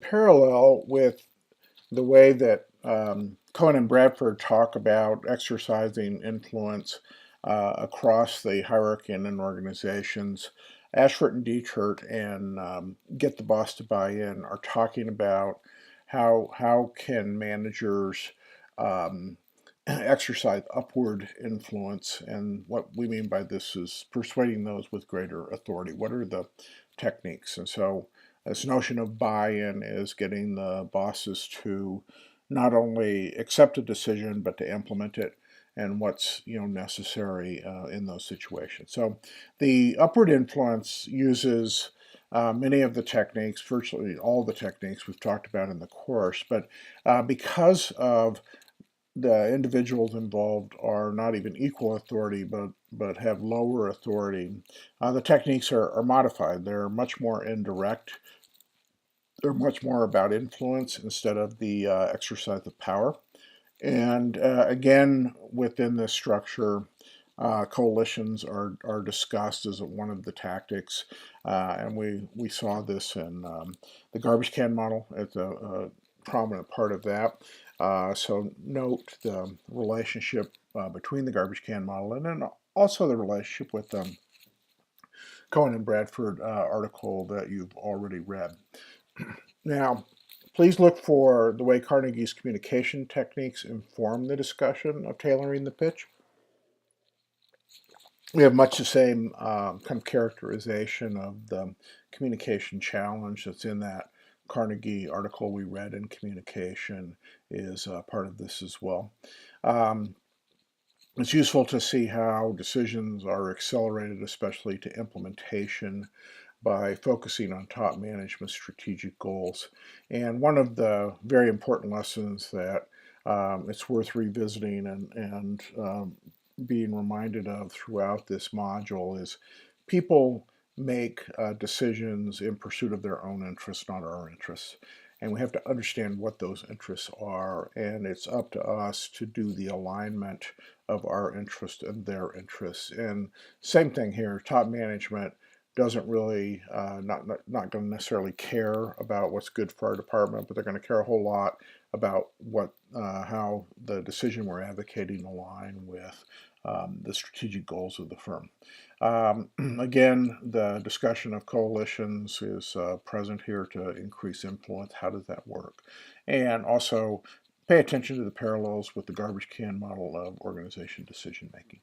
parallel with the way that Cohen and Bradford talk about exercising influence across the hierarchy in organizations. Ashford and Detert and Get the Boss to Buy In are talking about how can managers um, exercise upward influence, and what we mean by this is persuading those with greater authority. What are the techniques? And so this notion of buy-in is getting the bosses to not only accept a decision but to implement it, and what's necessary in those situations. So the upward influence uses many of the techniques, virtually all the techniques we've talked about in the course, but because of the individuals involved are not even equal authority, but have lower authority, the techniques are modified. They're much more indirect. They're much more about influence instead of the exercise of power. And again, within this structure, coalitions are discussed as one of the tactics, and we saw this in the garbage can model as a prominent part of that. So note the relationship between the garbage can model and then also the relationship with Cohen and Bradford article that you've already read. Now, please look for the way Carnegie's communication techniques inform the discussion of tailoring the pitch. We have much the same kind of characterization of the communication challenge that's in that Carnegie article we read in communication is part of this as well. Um, it's useful to see how decisions are accelerated, especially to implementation, by focusing on top management strategic goals. And one of the very important lessons that it's worth revisiting and being reminded of throughout this module is people make decisions in pursuit of their own interests, not our interests. And we have to understand what those interests are, and it's up to us to do the alignment of our interests and their interests. And same thing here, top management doesn't really not going to necessarily care about what's good for our department, but they're going to care a whole lot about what how the decision we're advocating align with the strategic goals of the firm. Again, the discussion of coalitions is present here to increase influence. How does that work? And also pay attention to the parallels with the garbage can model of organization decision making.